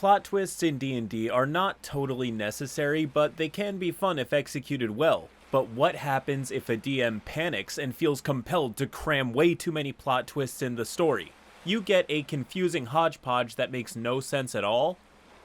Plot twists in D&D are not totally necessary, but they can be fun if executed well. But what happens if a DM panics and feels compelled to cram way too many plot twists in the story? You get a confusing hodgepodge that makes no sense at all,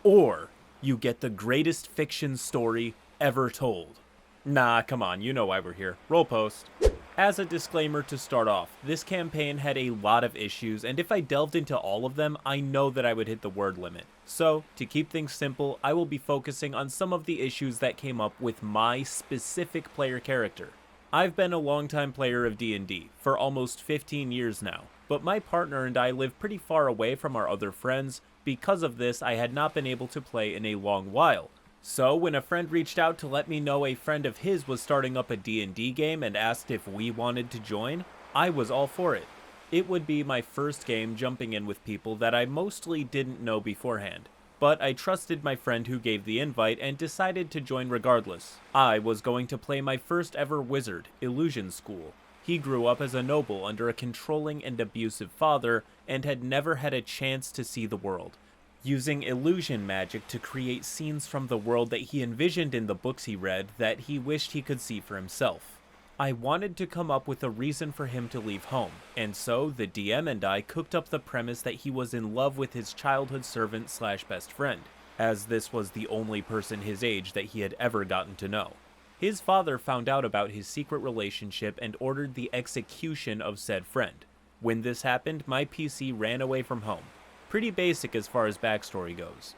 or you get the greatest fiction story ever told. Nah, come on, you know why we're here. Roll post. As a disclaimer to start off, this campaign had a lot of issues, and if I delved into all of them, I know that I would hit the word limit. So, to keep things simple, I will be focusing on some of the issues that came up with my specific player character. I've been a longtime player of D&D, for almost 15 years now, but my partner and I live pretty far away from our other friends. Because of this, I had not been able to play in a long while. So when a friend reached out to let me know a friend of his was starting up a D&D game and asked if we wanted to join, I was all for it. It would be my first game jumping in with people that I mostly didn't know beforehand, but I trusted my friend who gave the invite and decided to join regardless. I was going to play my first ever wizard, Illusion School. He grew up as a noble under a controlling and abusive father and had never had a chance to see the world, using illusion magic to create scenes from the world that he envisioned in the books he read that he wished he could see for himself. I wanted to come up with a reason for him to leave home, and so the DM and I cooked up the premise that he was in love with his childhood servant / best friend, as this was the only person his age that he had ever gotten to know. His father found out about his secret relationship and ordered the execution of said friend. When this happened, my PC ran away from home. Pretty basic as far as backstory goes.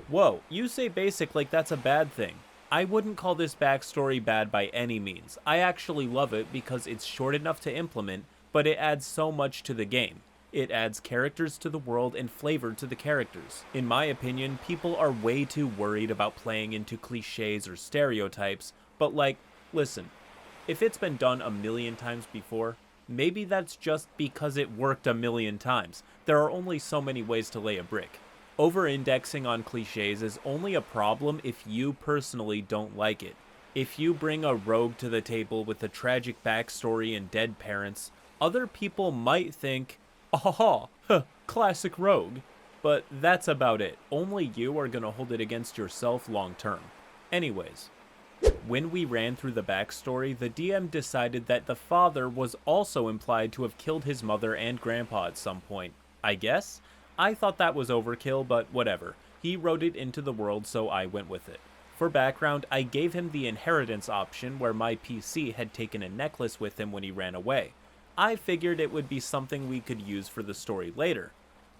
Whoa, you say basic like that's a bad thing. I wouldn't call this backstory bad by any means. I actually love it because it's short enough to implement, but it adds so much to the game. It adds characters to the world and flavor to the characters. In my opinion, people are way too worried about playing into cliches or stereotypes, but like, listen, if it's been done a million times before, maybe that's just because it worked a million times. There are only so many ways to lay a brick. Over-indexing on cliches is only a problem if you personally don't like it. If you bring a rogue to the table with a tragic backstory and dead parents, other people might think, "Aha, classic rogue." But that's about it. Only you are gonna hold it against yourself long term. Anyways, when we ran through the backstory, the DM decided that the father was also implied to have killed his mother and grandpa at some point. I guess? I thought that was overkill, but whatever. He wrote it into the world, so I went with it. For background, I gave him the inheritance option where my PC had taken a necklace with him when he ran away. I figured it would be something we could use for the story later.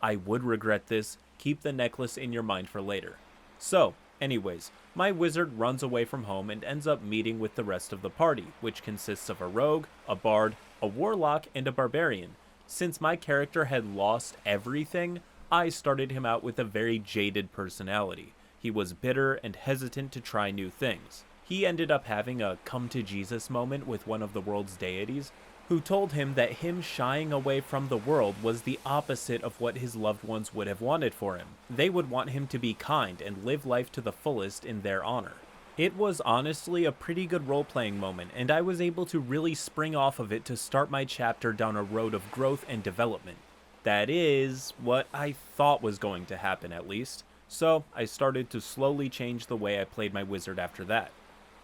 I would regret this. Keep the necklace in your mind for later. So, anyways, my wizard runs away from home and ends up meeting with the rest of the party, which consists of a rogue, a bard, a warlock, and a barbarian. Since my character had lost everything, I started him out with a very jaded personality. He was bitter and hesitant to try new things. He ended up having a come-to-Jesus moment with one of the world's deities, who told him that him shying away from the world was the opposite of what his loved ones would have wanted for him. They would want him to be kind and live life to the fullest in their honor. It was honestly a pretty good role-playing moment, and I was able to really spring off of it to start my chapter down a road of growth and development. That is what I thought was going to happen, at least. So I started to slowly change the way I played my wizard after that,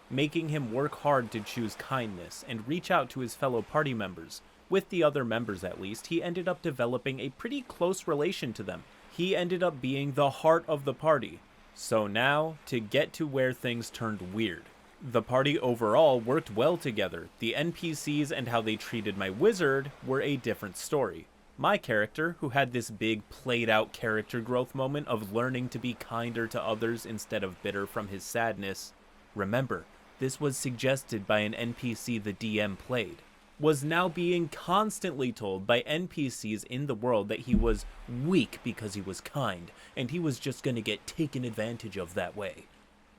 making him work hard to choose kindness and reach out to his fellow party members. With the other members at least, he ended up developing a pretty close relation to them. He ended up being the heart of the party. So now, to get to where things turned weird. The party overall worked well together. The NPCs and how they treated my wizard were a different story. My character, who had this big played out character growth moment of learning to be kinder to others instead of bitter from his sadness, remember, this was suggested by an NPC the DM played, was now being constantly told by NPCs in the world that he was weak because he was kind, and he was just gonna get taken advantage of that way.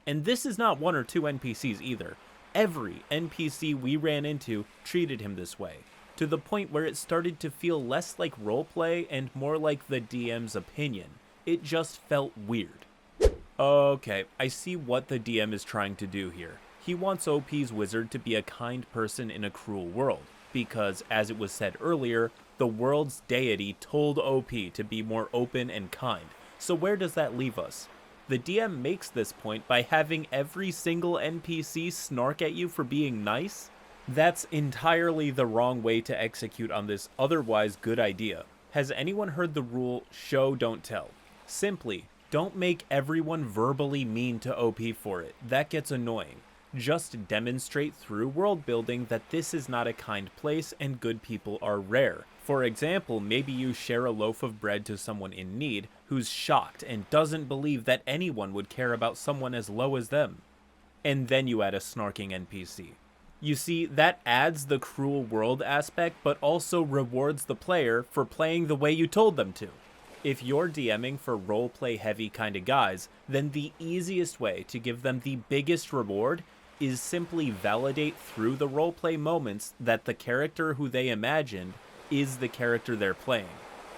And this is not one or two NPCs either. Every NPC we ran into treated him this way, to the point where it started to feel less like roleplay and more like the DM's opinion. It just felt weird. Okay, I see what the DM is trying to do here. He wants OP's wizard to be a kind person in a cruel world, because, as it was said earlier, the world's deity told OP to be more open and kind, So where does that leave us? The DM makes this point by having every single NPC snark at you for being nice? That's entirely the wrong way to execute on this otherwise good idea. Has anyone heard the rule, show don't tell? Simply, don't make everyone verbally mean to OP for it. That gets annoying. Just demonstrate through world building that this is not a kind place and good people are rare. For example, maybe you share a loaf of bread to someone in need who's shocked and doesn't believe that anyone would care about someone as low as them. And then you add a snarking NPC. You see, that adds the cruel world aspect, but also rewards the player for playing the way you told them to. If you're DMing for roleplay heavy kind of guys, then the easiest way to give them the biggest reward is simply validate through the roleplay moments that the character who they imagined is the character they're playing.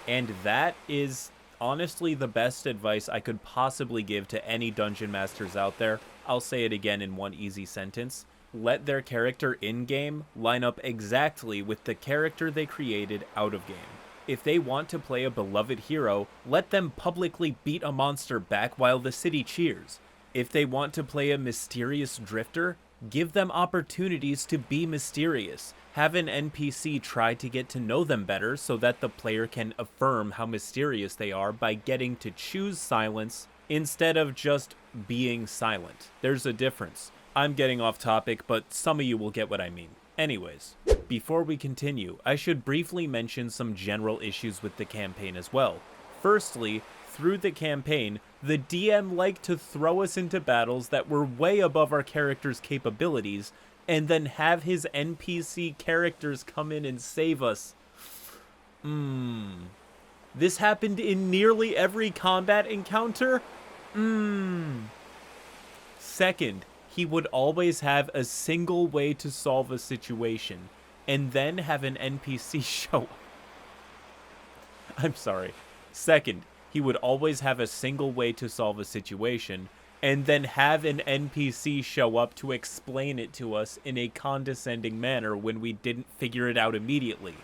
And that is honestly the best advice I could possibly give to any dungeon masters out there. I'll say it again in one easy sentence. Let their character in-game line up exactly with the character they created out of game. If they want to play a beloved hero, let them publicly beat a monster back while the city cheers. If they want to play a mysterious drifter, give them opportunities to be mysterious. Have an NPC try to get to know them better so that the player can affirm how mysterious they are by getting to choose silence instead of just being silent. There's a difference. I'm getting off topic, but some of you will get what I mean. Anyways, before we continue, I should briefly mention some general issues with the campaign as well. Firstly, through the campaign, the DM liked to throw us into battles that were way above our character's capabilities, and then have his NPC characters come in and save us. This happened in nearly every combat encounter? Second, he would always have a single way to solve a situation, and then have an NPC show up. I'm sorry. Second, he would always have a single way to solve a situation, and then have an NPC show up to explain it to us in a condescending manner when we didn't figure it out immediately.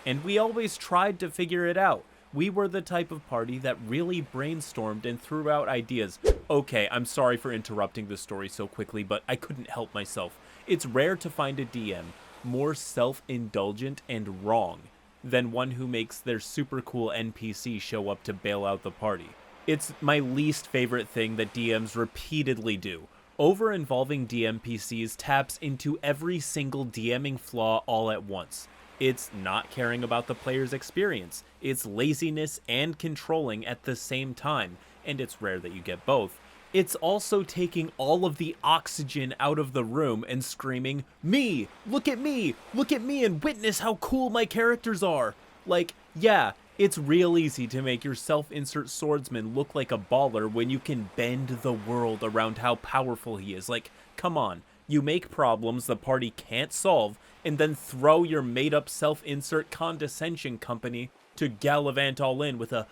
And we always tried to figure it out. We were the type of party that really brainstormed and threw out ideas. Okay, I'm sorry for interrupting the story so quickly, but I couldn't help myself. It's rare to find a DM more self-indulgent and wrong than one who makes their super cool NPC show up to bail out the party. It's my least favorite thing that DMs repeatedly do. Over-involving DMPCs taps into every single DMing flaw all at once. It's not caring about the player's experience. It's laziness and controlling at the same time, and it's rare that you get both. It's also taking all of the oxygen out of the room and screaming, "Me! Look at me! Look at me and witness how cool my characters are!" Like, yeah, it's real easy to make your self-insert swordsman look like a baller when you can bend the world around how powerful he is. Like, come on. You make problems the party can't solve, and then throw your made-up self-insert condescension company to gallivant all in with a,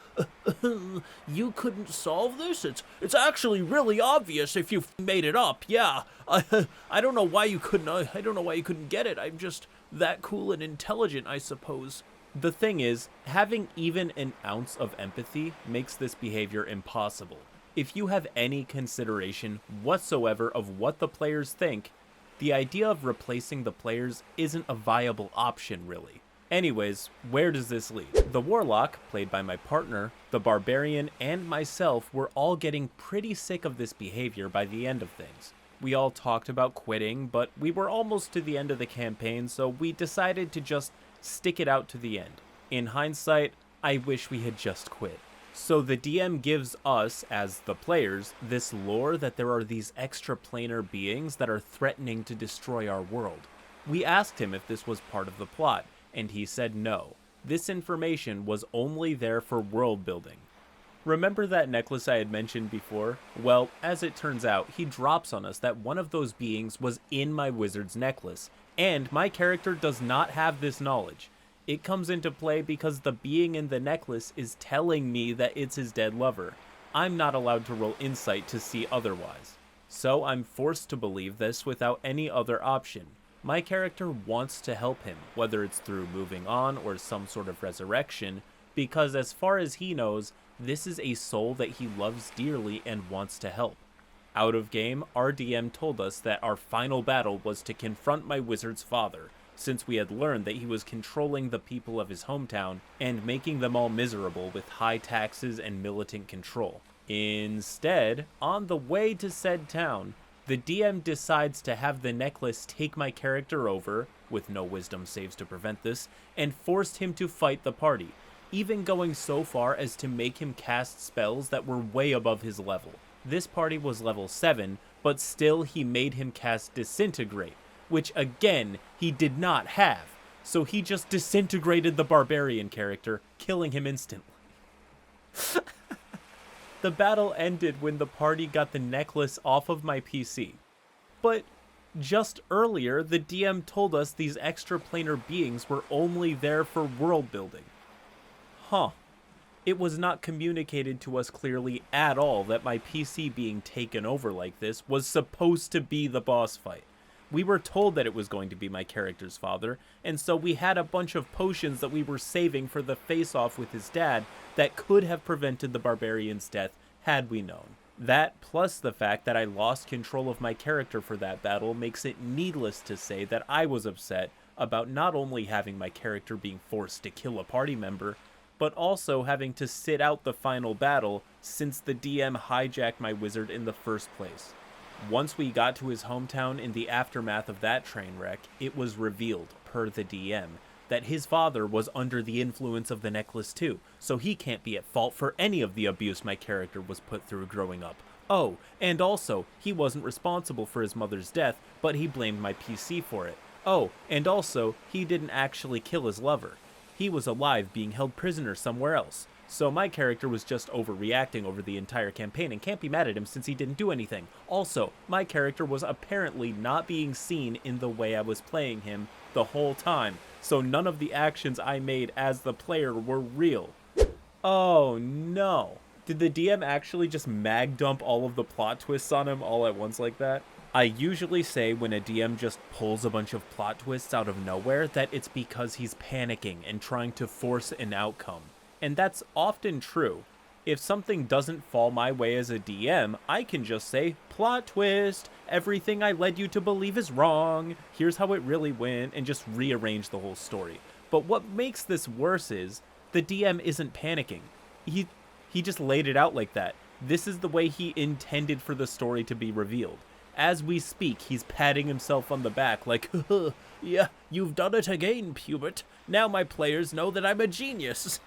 "You couldn't solve this? It's actually really obvious if you made it up, yeah. I don't know why you couldn't, I don't know why you couldn't get it. I'm just that cool and intelligent, I suppose." The thing is, having even an ounce of empathy makes this behavior impossible. If you have any consideration whatsoever of what the players think, the idea of replacing the players isn't a viable option, really. Anyways, where does this lead? The warlock, played by my partner, the barbarian, and myself were all getting pretty sick of this behavior by the end of things. We all talked about quitting, but we were almost to the end of the campaign, so we decided to just stick it out to the end. In hindsight, I wish we had just quit. So the DM gives us, as the players, this lore that there are these extraplanar beings that are threatening to destroy our world. We asked him if this was part of the plot, and he said no. This information was only there for world building. Remember that necklace I had mentioned before? Well, as it turns out, he drops on us that one of those beings was in my wizard's necklace, and my character does not have this knowledge. It comes into play because the being in the necklace is telling me that it's his dead lover. I'm not allowed to roll insight to see otherwise. So I'm forced to believe this without any other option. My character wants to help him, whether it's through moving on or some sort of resurrection, because as far as he knows, This is a soul that he loves dearly and wants to help. Out of game, our DM told us that our final battle was to confront my wizard's father, since we had learned that he was controlling the people of his hometown and making them all miserable with high taxes and militant control. Instead, on the way to said town, the DM decides to have the necklace take my character over, with no wisdom saves to prevent this, and forced him to fight the party, even going so far as to make him cast spells that were way above his level. This party was level 7, but still he made him cast Disintegrate, which again, he did not have, so he just disintegrated the barbarian character, killing him instantly. The battle ended when the party got the necklace off of my PC. But just earlier, the DM told us these extraplanar beings were only there for world building. Huh. It was not communicated to us clearly at all that my PC being taken over like this was supposed to be the boss fight. We were told that it was going to be my character's father, and so we had a bunch of potions that we were saving for the face-off with his dad that could have prevented the barbarian's death had we known. That, plus the fact that I lost control of my character for that battle, makes it needless to say that I was upset about not only having my character being forced to kill a party member, but also having to sit out the final battle since the DM hijacked my wizard in the first place. Once we got to his hometown in the aftermath of that train wreck, it was revealed, per the DM, that his father was under the influence of the necklace too, so he can't be at fault for any of the abuse my character was put through growing up. Oh, and also, he wasn't responsible for his mother's death, but he blamed my PC for it. Oh, and also, he didn't actually kill his lover. He was alive being held prisoner somewhere else. So my character was just overreacting over the entire campaign and can't be mad at him since he didn't do anything. Also, my character was apparently not being seen in the way I was playing him the whole time, so none of the actions I made as the player were real. Oh no. Did the DM actually just mag dump all of the plot twists on him all at once like that? I usually say when a DM just pulls a bunch of plot twists out of nowhere that it's because he's panicking and trying to force an outcome. And that's often true. If something doesn't fall my way as a DM, I can just say, plot twist, everything I led you to believe is wrong, here's how it really went, and just rearrange the whole story. But what makes this worse is, the DM isn't panicking. He just laid it out like that. This is the way he intended for the story to be revealed. As we speak, he's patting himself on the back like, yeah, you've done it again, Pubert. Now my players know that I'm a genius.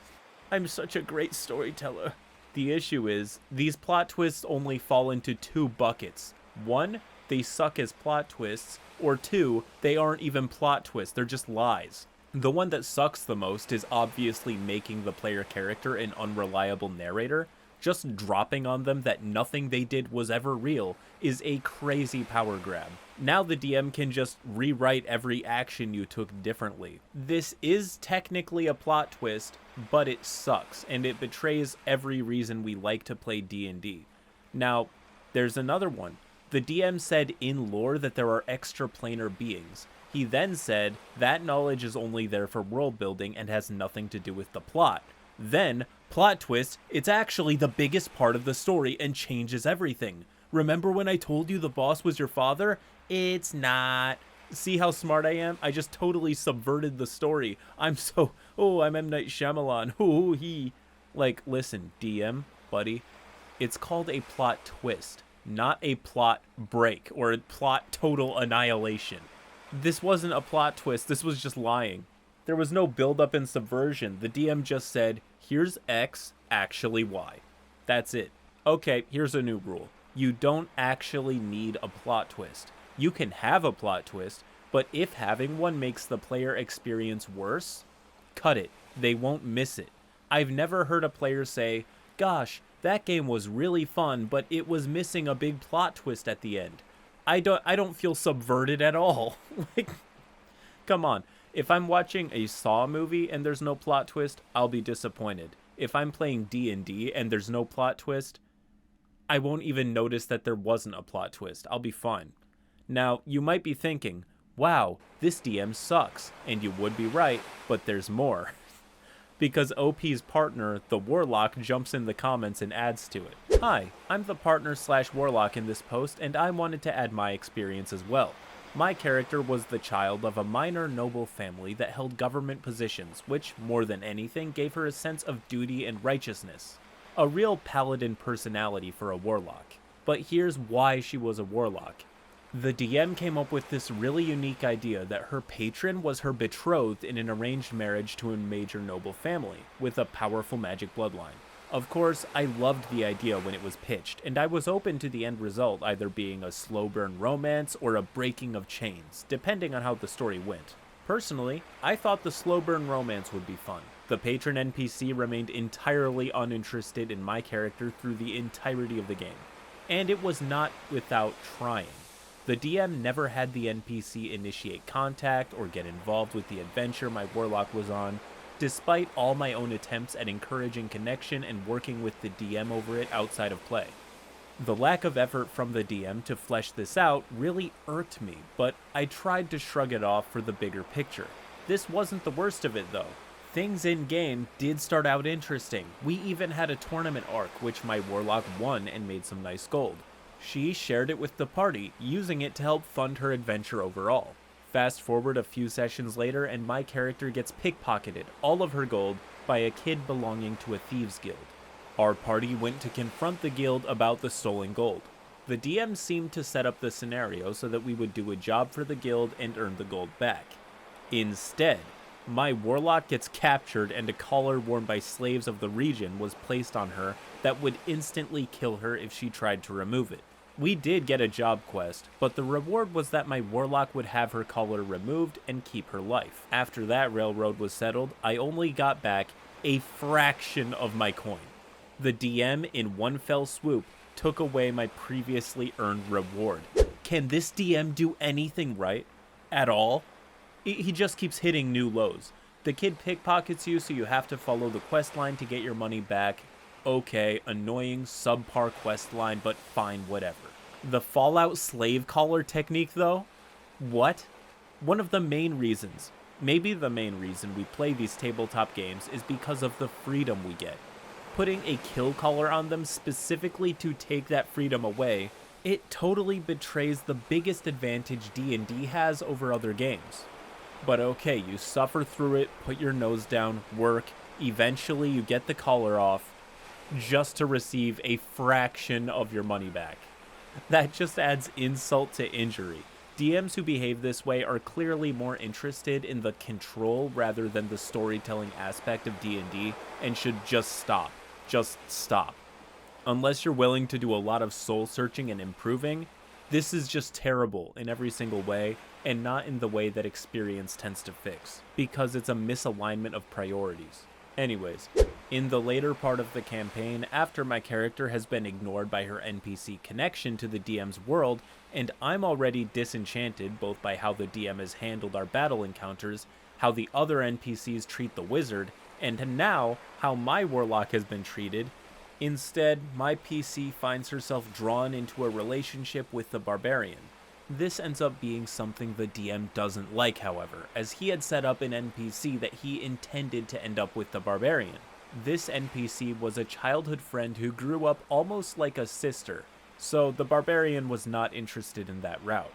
I'm such a great storyteller. The issue is, these plot twists only fall into two buckets. One, they suck as plot twists, or two, they aren't even plot twists, they're just lies. The one that sucks the most is obviously making the player character an unreliable narrator. Just dropping on them that nothing they did was ever real is a crazy power grab. Now the DM can just rewrite every action you took differently. This is technically a plot twist, but it sucks, and it betrays every reason we like to play D&D. Now, there's another one. The DM said in lore that there are extraplanar beings. He then said that knowledge is only there for world building and has nothing to do with the plot. Then, plot twist, it's actually the biggest part of the story and changes everything. Remember when I told you the boss was your father? It's not. See how smart I am? I just totally subverted the story. I'm M. Night Shyamalan. He. Like, listen, DM, buddy, it's called a plot twist, not a plot break or a plot total annihilation. This wasn't a plot twist, this was just lying. There was no build-up and subversion. The DM just said, here's X, actually Y. That's it. Okay, here's a new rule. You don't actually need a plot twist. You can have a plot twist, but if having one makes the player experience worse, cut it. They won't miss it. I've never heard a player say, gosh, that game was really fun, but it was missing a big plot twist at the end. I don't feel subverted at all. Like, come on. If I'm watching a Saw movie and there's no plot twist, I'll be disappointed. If I'm playing D&D and there's no plot twist, I won't even notice that there wasn't a plot twist. I'll be fine. Now, you might be thinking, wow, this DM sucks. And you would be right, but there's more. because OP's partner, the warlock, jumps in the comments and adds to it. Hi, I'm the partner / warlock in this post, and I wanted to add my experience as well. My character was the child of a minor noble family that held government positions, which, more than anything, gave her a sense of duty and righteousness. A real paladin personality for a warlock. But here's why she was a warlock. The DM came up with this really unique idea that her patron was her betrothed in an arranged marriage to a major noble family, with a powerful magic bloodline. Of course, I loved the idea when it was pitched, and I was open to the end result either being a slow burn romance or a breaking of chains, depending on how the story went. Personally, I thought the slow burn romance would be fun. The patron NPC remained entirely uninterested in my character through the entirety of the game, and it was not without trying. The DM never had the NPC initiate contact or get involved with the adventure my warlock was on, despite all my own attempts at encouraging connection and working with the DM over it outside of play. The lack of effort from the DM to flesh this out really irked me, but I tried to shrug it off for the bigger picture. This wasn't the worst of it though. Things in-game did start out interesting. We even had a tournament arc, which my warlock won and made some nice gold. She shared it with the party, using it to help fund her adventure overall. Fast forward a few sessions later and my character gets pickpocketed, all of her gold, by a kid belonging to a thieves guild. Our party went to confront the guild about the stolen gold. The DM seemed to set up the scenario so that we would do a job for the guild and earn the gold back. Instead, my warlock gets captured and a collar worn by slaves of the region was placed on her that would instantly kill her if she tried to remove it. We did get a job quest, but the reward was that my warlock would have her collar removed and keep her life. After that railroad was settled, I only got back a fraction of my coin. The DM, in one fell swoop, took away my previously earned reward. Can this DM do anything right? At all? He just keeps hitting new lows. The kid pickpockets you, so you have to follow the quest line to get your money back. Okay, annoying subpar quest line, but fine, whatever. The Fallout slave collar technique though? What? One of the main reasons, maybe the main reason we play these tabletop games is because of the freedom we get. Putting a kill collar on them specifically to take that freedom away, it totally betrays the biggest advantage D&D has over other games. But okay, you suffer through it, put your nose down, work, eventually you get the collar off, just to receive a fraction of your money back. That just adds insult to injury. DMs who behave this way are clearly more interested in the control rather than the storytelling aspect of D&D and should just stop. Just stop. Unless you're willing to do a lot of soul searching and improving, this is just terrible in every single way, and not in the way that experience tends to fix, because it's a misalignment of priorities. Anyways, in the later part of the campaign, after my character has been ignored by her NPC connection to the DM's world, and I'm already disenchanted both by how the DM has handled our battle encounters, how the other NPCs treat the wizard, and now how my warlock has been treated, instead, my PC finds herself drawn into a relationship with the barbarian. This ends up being something the DM doesn't like, however, as he had set up an NPC that he intended to end up with the barbarian. This NPC was a childhood friend who grew up almost like a sister, so the barbarian was not interested in that route.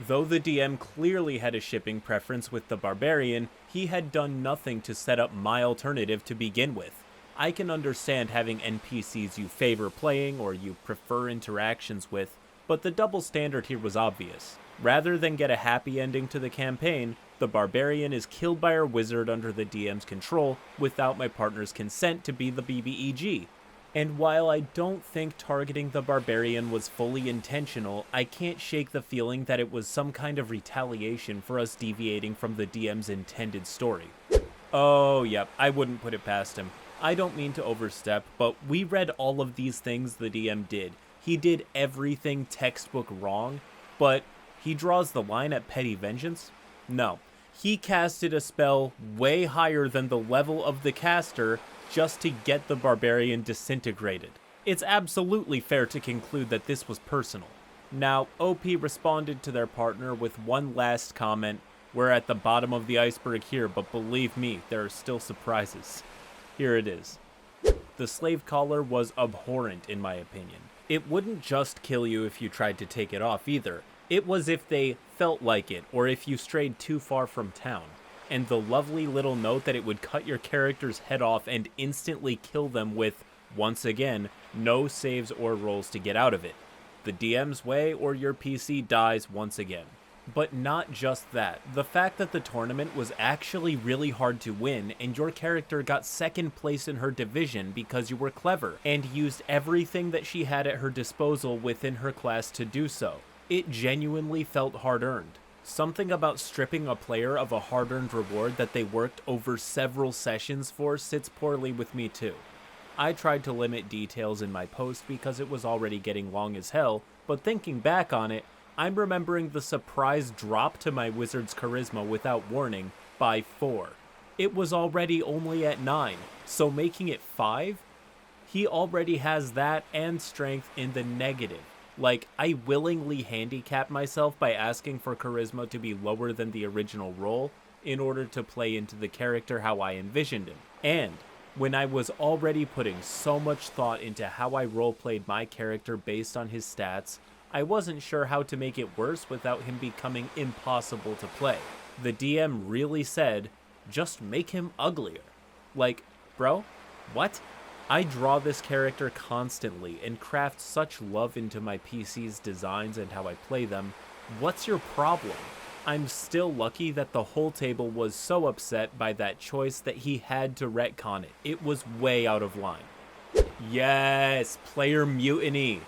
Though the DM clearly had a shipping preference with the barbarian, he had done nothing to set up my alternative to begin with. I can understand having NPCs you favor playing or you prefer interactions with, but the double standard here was obvious. Rather than get a happy ending to the campaign, the barbarian is killed by our wizard under the DM's control without my partner's consent to be the BBEG. And while I don't think targeting the barbarian was fully intentional, I can't shake the feeling that it was some kind of retaliation for us deviating from the DM's intended story. Oh, yep, I wouldn't put it past him. I don't mean to overstep, but we read all of these things the DM did. He did everything textbook wrong, but he draws the line at petty vengeance? No. He casted a spell way higher than the level of the caster just to get the barbarian disintegrated. It's absolutely fair to conclude that this was personal. Now, OP responded to their partner with one last comment, We're at the bottom of the iceberg here, but believe me, there are still surprises. Here it is. The slave collar was abhorrent in my opinion. It wouldn't just kill you if you tried to take it off either. It was if they felt like it, or if you strayed too far from town. And the lovely little note that it would cut your character's head off and instantly kill them with, once again, no saves or rolls to get out of it. The DM's way or your PC dies once again. But not just that, the fact that the tournament was actually really hard to win and your character got second place in her division because you were clever and used everything that she had at her disposal within her class to do so. It genuinely felt hard-earned. Something about stripping a player of a hard-earned reward that they worked over several sessions for sits poorly with me too. I tried to limit details in my post because it was already getting long as hell, but thinking back on it, I'm remembering the surprise drop to my wizard's charisma without warning by 4. It was already only at 9, so making it 5? He already has that and strength in the negative. Like, I willingly handicapped myself by asking for charisma to be lower than the original roll in order to play into the character how I envisioned him. And when I was already putting so much thought into how I roleplayed my character based on his stats, I wasn't sure how to make it worse without him becoming impossible to play. The DM really said, just make him uglier. Like, bro, what? I draw this character constantly and craft such love into my PC's designs and how I play them. What's your problem? I'm still lucky that the whole table was so upset by that choice that he had to retcon it. It was way out of line. Yes, player mutiny.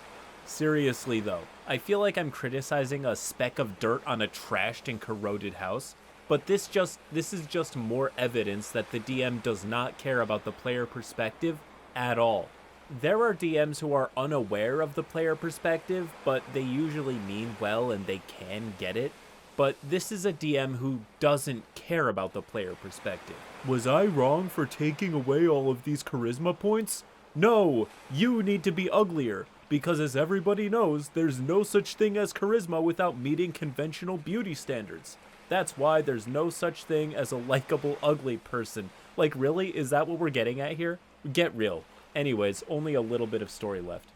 Seriously though, I feel like I'm criticizing a speck of dirt on a trashed and corroded house, but this is just more evidence that the DM does not care about the player perspective at all. There are DMs who are unaware of the player perspective, but they usually mean well and they can get it. But this is a DM who doesn't care about the player perspective. Was I wrong for taking away all of these charisma points? No, you need to be uglier. Because as everybody knows, there's no such thing as charisma without meeting conventional beauty standards. That's why there's no such thing as a likable ugly person. Like really, is that what we're getting at here? Get real. Anyways, only a little bit of story left.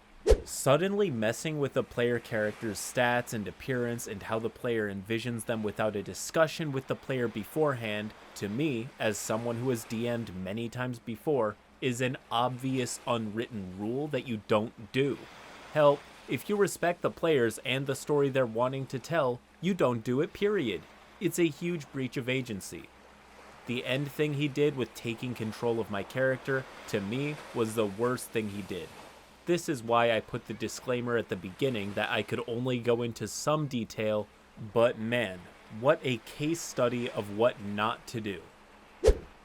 Suddenly messing with the player character's stats and appearance and how the player envisions them without a discussion with the player beforehand, to me, as someone who has DM'd many times before, is an obvious unwritten rule that you don't do. Hell, if you respect the players and the story they're wanting to tell, you don't do it, period. It's a huge breach of agency. The end thing he did with taking control of my character, to me, was the worst thing he did. This is why I put the disclaimer at the beginning that I could only go into some detail, but man, what a case study of what not to do.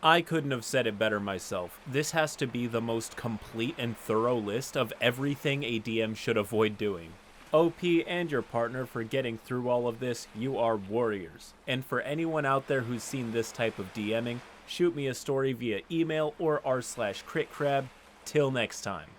I couldn't have said it better myself. This has to be the most complete and thorough list of everything a DM should avoid doing. OP and your partner for getting through all of this, you are warriors. And for anyone out there who's seen this type of DMing, shoot me a story via email or r/CritCrab. Till next time.